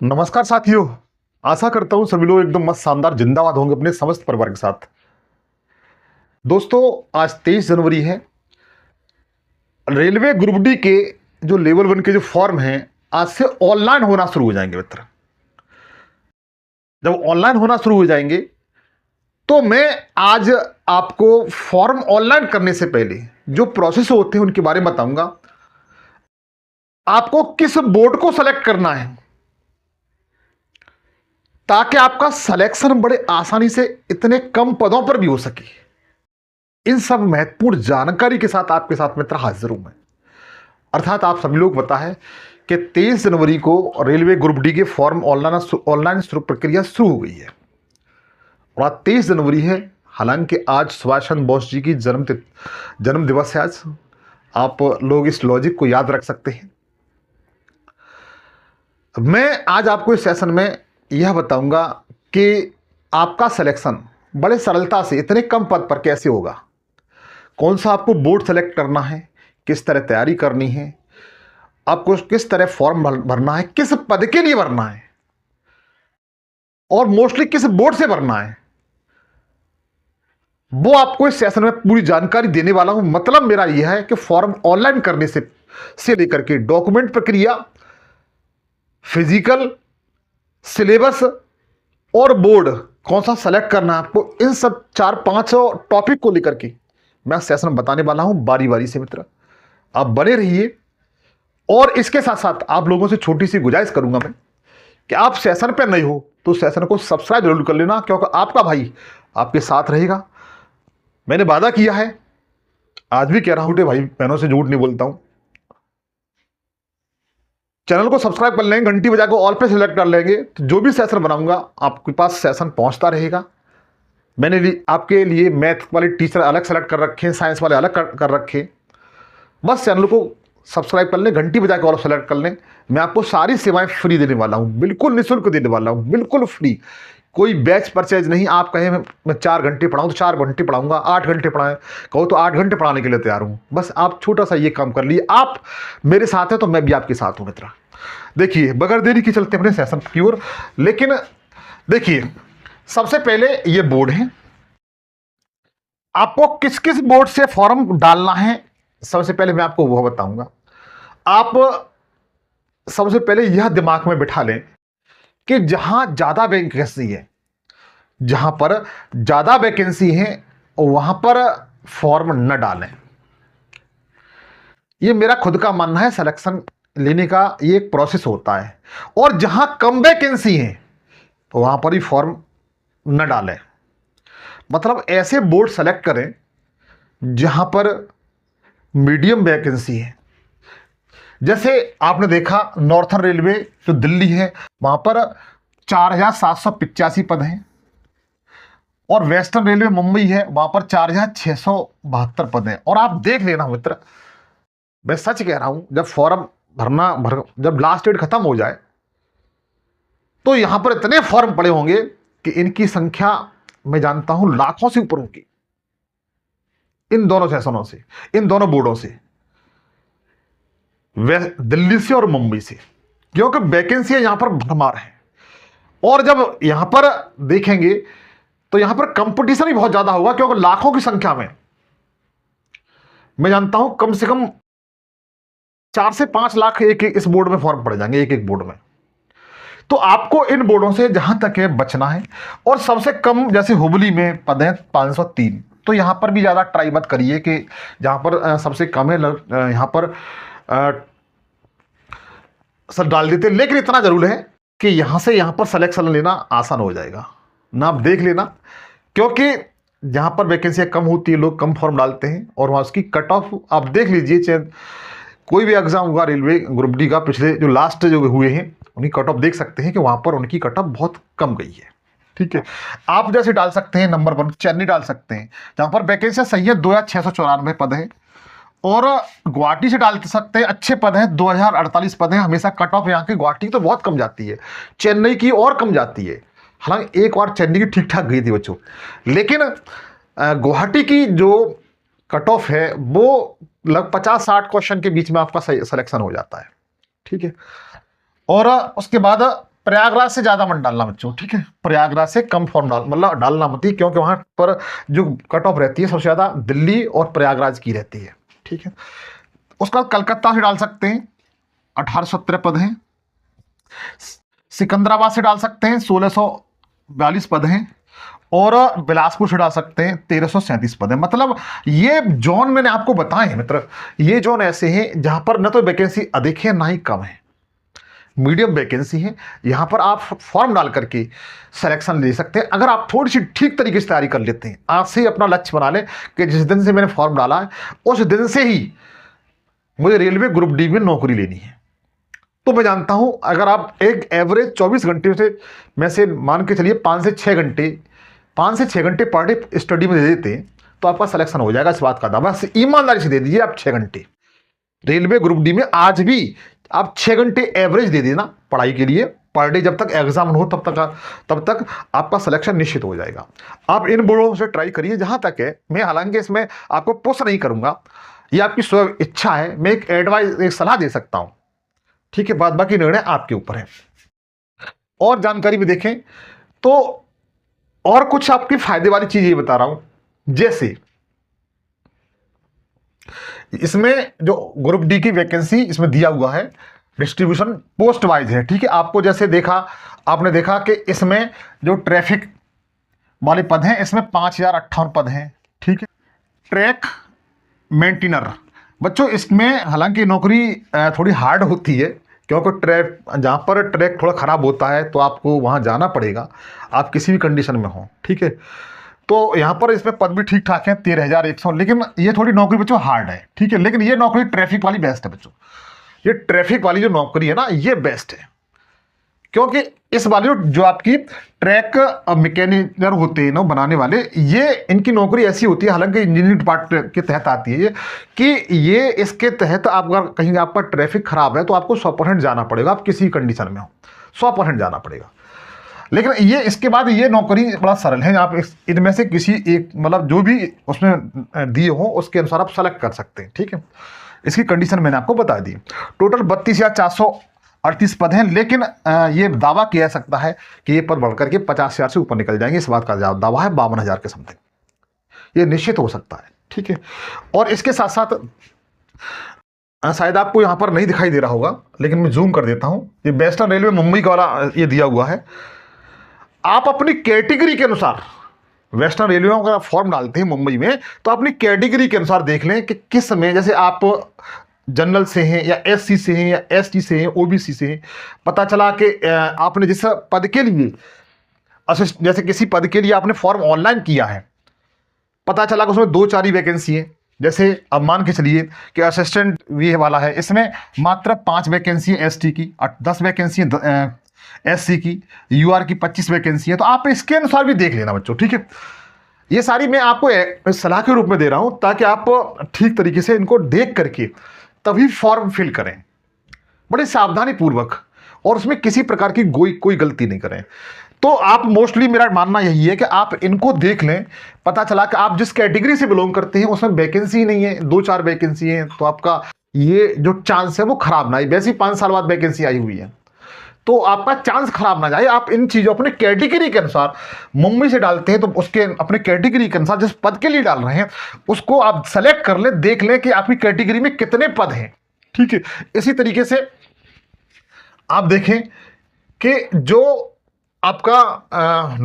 नमस्कार साथियों। आशा करता हूं सभी लोग एकदम मस्त शानदार जिंदाबाद होंगे अपने समस्त परिवार के साथ। दोस्तों, आज 23 जनवरी है। रेलवे ग्रुप डी के जो लेवल 1 के जो फॉर्म हैं आज से ऑनलाइन होना शुरू हो जाएंगे मित्र। जब ऑनलाइन होना शुरू हो जाएंगे तो मैं आज आपको फॉर्म ऑनलाइन करने से पहले जो प्रोसेस होते हैं उनके बारे में बताऊंगा। आपको किस बोर्ड को सेलेक्ट करना है ताकि आपका सिलेक्शन बड़े आसानी से इतने कम पदों पर भी हो सके। इन सब महत्वपूर्ण जानकारी के साथ आपके साथ मित्र हाजिर हूं मैं। अर्थात आप सभी लोग पता है कि 23 जनवरी को रेलवे ग्रुप डी के फॉर्म ऑनलाइन प्रक्रिया शुरू हो गई है और आज 23 जनवरी है। हालांकि आज सुभाष चंद्र बोस जी की जन्म दिवस है। आज आप लोग इस लॉजिक को याद रख सकते हैं। मैं आज आपको इस सेशन में यह बताऊंगा कि आपका सिलेक्शन बड़े सरलता से इतने कम पद पर कैसे होगा, कौन सा आपको बोर्ड सेलेक्ट करना है, किस तरह तैयारी करनी है, आपको किस तरह फॉर्म भरना है, किस पद के लिए भरना है और मोस्टली किस बोर्ड से भरना है, वो आपको इस सेशन में पूरी जानकारी देने वाला हूं। मतलब मेरा यह है कि फॉर्म ऑनलाइन करने से लेकर के डॉक्यूमेंट प्रक्रिया, फिजिकल, सिलेबस और बोर्ड कौन सा सेलेक्ट करना है आपको, इन सब 4-5 टॉपिक को लेकर के मैं सेशन बताने वाला हूं बारी बारी से। मित्र, आप बने रहिए और इसके साथ साथ आप लोगों से छोटी सी गुजारिश करूंगा मैं कि आप सेशन पे नहीं हो तो सेशन को सब्सक्राइब जरूर कर लेना, क्योंकि आपका भाई आपके साथ रहेगा। मैंने वादा किया है, आज भी कह रहा हूं, भाई बहनों से झूठ नहीं बोलता हूं। चैनल को सब्सक्राइब कर लेंगे, घंटी बजा के ऑल पे सिलेक्ट कर लेंगे तो जो भी सेशन बनाऊंगा आपके पास सेशन पहुंचता रहेगा। मैंने आपके लिए मैथ वाले टीचर अलग सेलेक्ट कर रखे, साइंस वाले अलग कर रखे। बस चैनल को सब्सक्राइब कर लें, घंटी बजा के ऑल सेलेक्ट कर लें। मैं आपको सारी सेवाएं फ्री देने वाला हूं, बिल्कुल निःशुल्क देने वाला हूं, बिल्कुल फ्री। कोई बैच परचेज नहीं। आप कहें मैं 4 घंटे पढ़ाऊँ तो 4 घंटे पढ़ाऊंगा, 8 घंटे पढ़ाएं कहो तो 8 घंटे पढ़ाने के लिए तैयार हूं। बस आप छोटा सा ये काम कर लिए, आप मेरे साथ हैं तो मैं भी आपके साथ हूं मित्र। देखिए, बगैर देरी के चलते अपने सेशन की ओर। लेकिन देखिए, सबसे पहले ये बोर्ड है, आपको किस किस बोर्ड से फॉर्म डालना है सबसे पहले मैं आपको वो बताऊंगा। आप सबसे पहले यह दिमाग में बिठा लें कि जहां ज्यादा वैकेंसी है, जहां पर ज्यादा वैकेंसी है वहां पर फॉर्म न डालें। ये मेरा खुद का मानना है। सिलेक्शन लेने का ये एक प्रोसेस होता है और जहां कम वैकेंसी है तो वहां पर ही फॉर्म न डालें। मतलब ऐसे बोर्ड सेलेक्ट करें जहां पर मीडियम वैकेंसी है। जैसे आपने देखा नॉर्थर्न रेलवे जो दिल्ली है वहां पर 4785 पद हैं और वेस्टर्न रेलवे मुंबई है वहां पर 4672 पद हैं। और आप देख लेना मित्र, मैं सच कह रहा हूं, जब फॉर्म जब लास्ट डेट खत्म हो जाए तो यहां पर इतने फॉर्म पड़े होंगे कि इनकी संख्या मैं जानता हूं लाखों से ऊपर होगी। इन दोनों सेशनों से, इन दोनों बोर्डों से, दिल्ली से और मुंबई से, क्योंकि वैकेंसी यहां पर भरमार है। और जब यहां पर देखेंगे तो यहां पर कंपटीशन भी बहुत ज्यादा होगा, क्योंकि लाखों की संख्या में मैं जानता हूं कम से कम 4 से 5 लाख एक इस बोर्ड में फॉर्म पड़ जाएंगे, एक बोर्ड में। तो आपको इन बोर्डों से जहां तक है बचना है। और सबसे कम जैसे हुबली में पद है 503, तो यहां पर भी ज्यादा ट्राई मत करिए कि जहां पर सबसे कम है यहां पर सर डाल देते। लेकिन इतना जरूर है कि यहां से यहां पर सिलेक्शन लेना आसान हो जाएगा ना, आप देख लेना। क्योंकि जहां पर वैकेंसी कम होती है लोग कम फॉर्म डालते हैं और वहां उसकी कट ऑफ आप देख लीजिए। चाहे कोई भी एग्जाम होगा रेलवे ग्रुप डी का, पिछले जो लास्ट जो हुए हैं उनकी कट ऑफ देख सकते हैं कि वहां पर उनकी कट ऑफ बहुत कम गई है। ठीक है, आप जैसे डाल सकते हैं नंबर 1 चेन्नई डाल सकते हैं जहां पर वैकेंसी सही है 2694 पद है। और गुवाहाटी से डाल सकते हैं, अच्छे पद हैं 2048 पद हैं। हमेशा कट ऑफ यहाँ की गुवाहाटी की तो बहुत कम जाती है, चेन्नई की और कम जाती है। हालांकि एक बार चेन्नई की ठीक ठाक गई थी बच्चों, लेकिन गुवाहाटी की जो कट ऑफ है वो लगभग 50-60 क्वेश्चन के बीच में आपका सिलेक्शन हो जाता है। ठीक है, और उसके बाद प्रयागराज से ज़्यादा मत डालना बच्चों, ठीक है। प्रयागराज से कम फॉर्म मतलब डालना मत ही, क्योंकि वहाँ पर जो कट ऑफ रहती है सबसे ज़्यादा दिल्ली और प्रयागराज की रहती है, ठीक है। उसके बाद कलकत्ता से डाल सकते हैं, 1817 पद हैं। सिकंदराबाद से डाल सकते हैं, 1642 पद हैं। और बिलासपुर से डाल सकते हैं, 1337 पद है। मतलब ये जोन मैंने आपको बताए हैं मित्र, ये जोन ऐसे हैं जहां पर न तो वैकेंसी अधिक है ना ही कम है, मीडियम वैकेंसी है। यहां पर आप फॉर्म डाल करके सिलेक्शन ले सकते हैं। अगर आप थोड़ी सी ठीक तरीके से तैयारी कर लेते हैं, आज से ही अपना लक्ष्य बना लें कि जिस दिन से मैंने फॉर्म डाला है उस दिन से ही मुझे रेलवे ग्रुप डी में नौकरी लेनी है। तो मैं जानता हूं अगर आप एक एवरेज 24 घंटे से में से मान के चलिए 5 से 6 घंटे पर डे स्टडी में दे देते हैं तो आपका सिलेक्शन हो जाएगा, इस बात का दावा। ईमानदारी से दे दीजिए आप 6 घंटे रेलवे ग्रुप डी में। आज भी आप 6 घंटे एवरेज दे देना पढ़ाई के लिए पर डे, जब तक एग्जाम हो तब तक आपका सिलेक्शन निश्चित हो जाएगा। आप इन बोर्डों से ट्राई करिए जहां तक है। मैं हालांकि इसमें आपको पुश नहीं करूंगा, ये आपकी स्व इच्छा है। मैं एक एडवाइस, एक सलाह दे सकता हूं, ठीक है। बाद बाकी निर्णय आपके ऊपर है। और जानकारी भी देखें तो और कुछ आपके फायदे वाली चीज ये बता रहा हूं, जैसे इसमें जो ग्रुप डी की वैकेंसी इसमें दिया हुआ है, डिस्ट्रीब्यूशन पोस्ट वाइज है, ठीक है। आपको जैसे आपने देखा कि इसमें जो ट्रैफिक वाले पद हैं इसमें 5058 पद हैं, ठीक है। ट्रैक मेंटेनर बच्चों, इसमें हालांकि नौकरी थोड़ी हार्ड होती है, क्योंकि ट्रैक जहाँ पर ट्रैक थोड़ा ख़राब होता है तो आपको वहाँ जाना पड़ेगा, आप किसी भी कंडीशन में हो, ठीक है। तो यहाँ पर इसमें पद भी ठीक ठाक है, 13,100। लेकिन ये थोड़ी नौकरी बच्चों हार्ड है, ठीक है। लेकिन ये नौकरी ट्रैफिक वाली बेस्ट है बच्चों। ये ट्रैफिक वाली जो नौकरी है ना, ये बेस्ट है, क्योंकि इस वाली जो आपकी ट्रैक मैकेनिजर होते हैं ना बनाने वाले, ये इनकी नौकरी ऐसी होती है, हालांकि इंजीनियरिंग डिपार्टमेंट के तहत आती है ये, कि ये इसके तहत आप अगर कहीं आपका ट्रैफिक खराब है तो आपको 100% जाना पड़ेगा, आप किसी कंडीशन में हो 100% जाना पड़ेगा। लेकिन ये इसके बाद ये नौकरी बड़ा सरल है, आप इनमें से किसी एक मतलब जो भी उसमें दिए हो उसके अनुसार आप सेलेक्ट कर सकते हैं, ठीक है। इसकी कंडीशन मैंने आपको बता दी। टोटल 32,438 पद हैं, लेकिन ये दावा किया जा सकता है कि ये पद बढ़कर के 50,000 से ऊपर निकल जाएंगे। इस बात का दावा है 52,000 के समथिंग, ये निश्चित हो सकता है, ठीक है। और इसके साथ साथ शायद आपको यहाँ पर नहीं दिखाई दे रहा होगा, लेकिन मैं जूम कर देता हूँ। ये वेस्टर्न रेलवे मुंबई का वाला ये दिया हुआ है। आप अपनी कैटेगरी के अनुसार वेस्टर्न रेलवे का फॉर्म डालते हैं मुंबई में, तो अपनी कैटेगरी के अनुसार देख लें कि किस में, जैसे आप जनरल से हैं या एससी से हैं या एसटी से हैं, ओबीसी से हैं। पता चला कि आपने जिस पद के लिए जैसे किसी पद के लिए आपने फॉर्म ऑनलाइन किया है, पता चला कि उसमें 2-4 ही वैकेंसी है। जैसे अब मान के चलिए कि असिस्टेंट वी वाला है, इसमें मात्र 5 वैकेंसी है एसटी की, 10 वैकेंसी है एससी की, यूआर की 25 वैकेंसी है। तो आप इसके अनुसार भी देख लेना बच्चों, ठीक है। ये सारी मैं आपको सलाह के रूप में दे रहा हूं, ताकि आप ठीक तरीके से इनको देख करके तभी फॉर्म फिल करें, बड़े सावधानी पूर्वक, और उसमें किसी प्रकार की कोई गलती नहीं करें। तो आप मोस्टली, मेरा मानना यही है कि आप इनको देख लें। पता चला कि आप जिस कैटेगरी से बिलोंग करते हैं उसमें वैकेंसी नहीं है, 2-4 वैकेंसी है, तो आपका ये जो चांस है वो खराब ना आए। वैसे ही 5 साल बाद वैकेंसी आई हुई है, तो आपका चांस खराब ना जाए। आप इन चीज़ों अपने कैटेगरी के अनुसार मुंबई से डालते हैं तो उसके अपने कैटेगरी के अनुसार जिस पद के लिए डाल रहे हैं उसको आप सेलेक्ट कर ले, देख लें कि आपकी कैटेगरी में कितने पद हैं, ठीक है। इसी तरीके से आप देखें कि जो आपका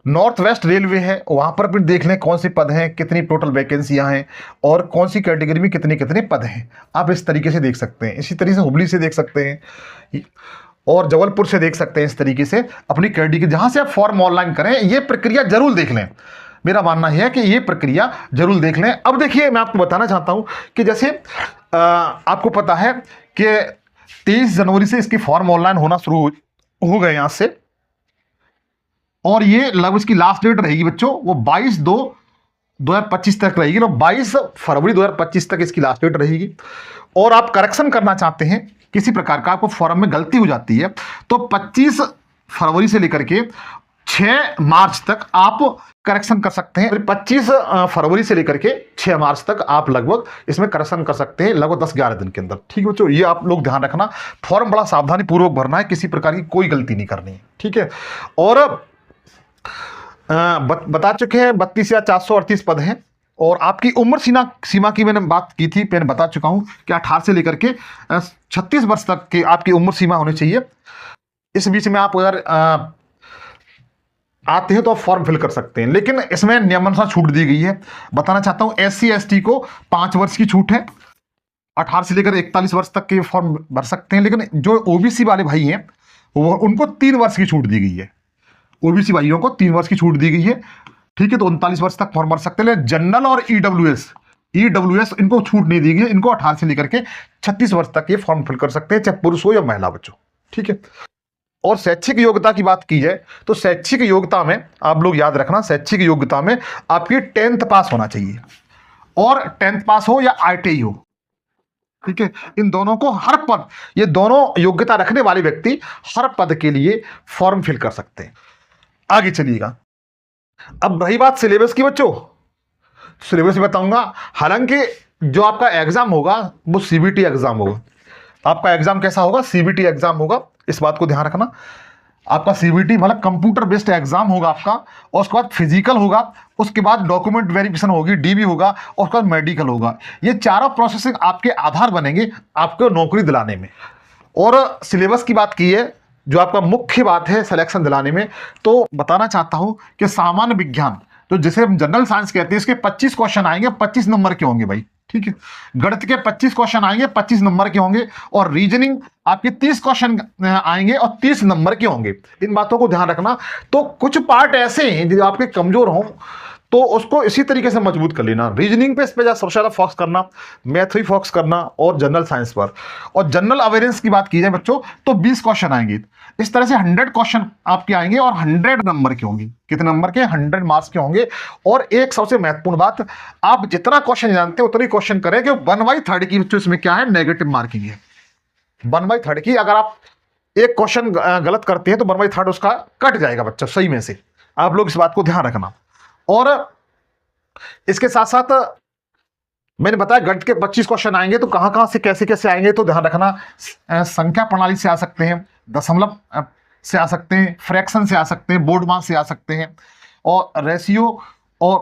नॉर्थ वेस्ट रेलवे है, वहाँ पर भी देख लें कौन से पद हैं, कितनी टोटल वैकेंसियाँ हैं और कौन सी कैटेगरी में कितने कितने पद हैं। आप इस तरीके से देख सकते हैं। इसी तरीके से हुबली से देख सकते हैं और जबलपुर से देख सकते हैं। इस तरीके से अपनी कैटेगरी जहाँ से आप फॉर्म ऑनलाइन करें, ये प्रक्रिया जरूर देख लें। मेरा मानना है कि ये प्रक्रिया जरूर देख लें। अब देखिए, मैं आपको बताना चाहता हूँ कि जैसे आपको पता है कि 23 जनवरी से इसकी फॉर्म ऑनलाइन होना शुरू हो गए यहाँ से, और ये लगभग इसकी लास्ट डेट रहेगी बच्चों वो 22/2/2025 तक रहेगी ना, 22 फरवरी 2025 तक इसकी लास्ट डेट रहेगी। और आप करेक्शन करना चाहते हैं, किसी प्रकार का आपको फॉर्म में गलती हो जाती है, तो 25 फरवरी से लेकर के 6 मार्च तक आप करेक्शन कर सकते हैं। 25 फरवरी से लेकर के 6 मार्च तक आप लगभग इसमें करेक्शन कर सकते हैं, लगभग 10-11 दिन के अंदर। ठीक है बच्चों, ये आप लोग ध्यान रखना। फॉर्म बड़ा सावधानी पूर्वक भरना है, किसी प्रकार की कोई गलती नहीं करनी है। ठीक है, और बता चुके हैं 32 या 438 पद हैं। और आपकी उम्र सीमा की मैंने बात की थी, मैंने बता चुका हूं कि 18 से लेकर के 36 वर्ष तक की आपकी उम्र सीमा होनी चाहिए। इस बीच में आप अगर आते हैं तो आप फॉर्म फिल कर सकते हैं, लेकिन इसमें नियमानुसार छूट दी गई है। बताना चाहता हूं SC ST को 5 वर्ष की छूट है, 18 से लेकर 41 वर्ष तक के फॉर्म भर सकते हैं। लेकिन जो OBC वाले भाई हैं वो उनको 3 वर्ष की छूट दी गई है। OBC भाइयों को 3 वर्ष की छूट दी गई है। ठीक है, तो 39 वर्ष तक फॉर्म भर सकते हैं। लेकिन जनरल और EWS इनको छूट नहीं दी गई, इनको 18 से लेकर के 36 वर्ष तक ये फॉर्म फिल कर सकते हैं, चाहे पुरुष हो या महिला बच्चों। ठीक है, और शैक्षिक योग्यता की बात की जाए तो शैक्षिक योग्यता में आप लोग याद रखना, शैक्षिक योग्यता में आपकी 10th पास होना चाहिए, और 10th पास हो या ITI हो। ठीक है, इन दोनों को हर पद, ये दोनों योग्यता रखने वाले व्यक्ति हर पद के लिए फॉर्म फिल कर सकते हैं। आगे चलिएगा। अब रही बात सिलेबस की बच्चों, सिलेबस बताऊंगा। हालांकि जो आपका एग्जाम होगा वो CBT एग्जाम होगा। आपका एग्जाम कैसा होगा? CBT एग्जाम होगा, इस बात को ध्यान रखना। आपका CBT मतलब कंप्यूटर बेस्ड एग्जाम होगा आपका, और उसके बाद फिजिकल होगा, उसके बाद डॉक्यूमेंट वेरिफिकेशन होगी, DB होगा, और उसके बाद मेडिकल होगा। ये चारों प्रोसेसिंग आपके आधार बनेंगे आपको नौकरी दिलाने में। और सिलेबस की बात की है, जो आपका मुख्य बात है सिलेक्शन दिलाने में, तो बताना चाहता हूं कि सामान्य विज्ञान, तो जिसे हम जनरल साइंस कहते हैं, इसके 25 क्वेश्चन आएंगे, 25 नंबर के होंगे भाई। ठीक है, गणित के 25 क्वेश्चन आएंगे, 25 नंबर के होंगे, और रीजनिंग आपके 30 क्वेश्चन आएंगे और 30 नंबर के होंगे। इन बातों को ध्यान रखना। तो कुछ पार्ट ऐसे हैं जो आपके कमजोर हों तो उसको इसी तरीके से मजबूत कर लेना। रीजनिंग पे इस पे सबसे ज़्यादा फोकस करना, मैथ भी फोकस करना, और जनरल साइंस पर। और जनरल अवेयरनेस की बात की जाए बच्चों तो 20 क्वेश्चन आएंगे। इस तरह से 100 क्वेश्चन आपके आएंगे, और 100 नंबर के होंगे। कितने नंबर के? 100 मार्क्स के होंगे। और एक सबसे महत्वपूर्ण बात, आप जितना क्वेश्चन जानते हैं उतनी क्वेश्चन करें कि 1/3 की बच्चों इसमें क्या है, नेगेटिव मार्किंग है। 1/3 की, अगर आप एक क्वेश्चन गलत करते हैं तो 1/3 उसका कट जाएगा बच्चा सही में से। आप लोग इस बात को ध्यान रखना। और इसके साथ साथ मैंने बताया गणित के 25 क्वेश्चन आएंगे, तो कहां से कैसे आएंगे तो ध्यान रखना। संख्या प्रणाली से आ सकते हैं, दशमलव से आ सकते हैं, फ्रैक्शन से आ सकते हैं, बोर्ड मास से आ सकते हैं, और रेशियो और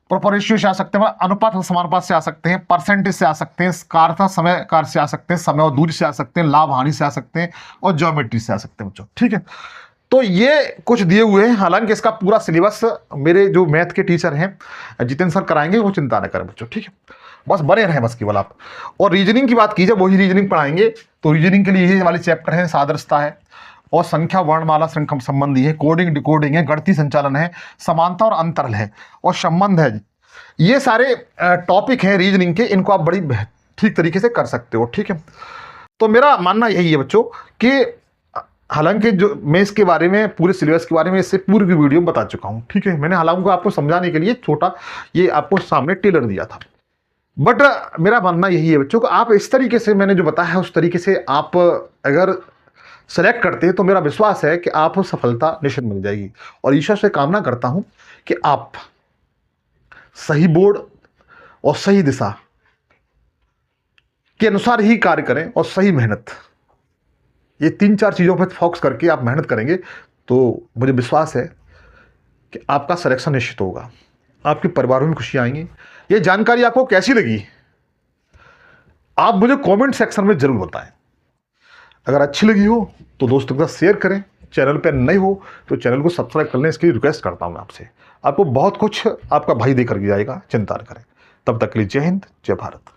प्रोपोर्शन से आ सकते हैं, मतलब अनुपात और समानुपात से आ सकते हैं, परसेंटेज से आ सकते हैं, कारता समय कार से आ सकते हैं, समय और दूरी से आ सकते हैं, लाभ हानि से आ सकते हैं, और ज्योमेट्री से आ सकते हैं बच्चों। ठीक है, तो ये कुछ दिए हुए हैं। हालांकि इसका पूरा सिलेबस मेरे जो मैथ के टीचर हैं जितेंद्र सर कराएंगे, वो चिंता न करें बच्चों। ठीक है, बस बने रहें बस केवल आप। और रीजनिंग की बात कीजिए, वही रीजनिंग पढ़ाएंगे। तो रीजनिंग के लिए ये वाले चैप्टर हैं, सादृश्यता है, और संख्या वर्णमाला श्रृंखला संबंधी है, कोडिंग डिकोडिंग है, गणितीय संचालन है, समानता और अंतरल है, और संबंध है। ये सारे टॉपिक हैं रीजनिंग के, इनको आप बड़ी ठीक तरीके से कर सकते हो। ठीक है, तो मेरा मानना यही है बच्चों कि हालांकि जो मैं इसके बारे में पूरे सिलेबस के बारे में इससे पूरी की वीडियो में बता चुका हूँ। ठीक है, मैंने हालांकि आपको समझाने के लिए छोटा ये आपको सामने टेलर दिया था, बट मेरा मानना यही है बच्चों कि आप इस तरीके से मैंने जो बताया है उस तरीके से आप अगर सेलेक्ट करते हैं तो मेरा विश्वास है कि आपको सफलता निश्चित मिल जाएगी। और ईश्वर से कामना करता हूँ कि आप सही बोर्ड और सही दिशा के अनुसार ही कार्य करें, और सही मेहनत, ये 3-4 चीज़ों पर फोकस करके आप मेहनत करेंगे तो मुझे विश्वास है कि आपका सिलेक्शन निश्चित होगा, आपके परिवारों में खुशी आएंगी। ये जानकारी आपको कैसी लगी आप मुझे कमेंट सेक्शन में जरूर बताएं। अगर अच्छी लगी हो तो दोस्तों के साथ शेयर करें, चैनल पर नए हो तो चैनल को सब्सक्राइब करने इसकी रिक्वेस्ट करता हूं मैं आपसे। आपको बहुत कुछ आपका भाई देकर के जाएगा, चिंता न करें। तब तक के लिए जय हिंद, जय भारत।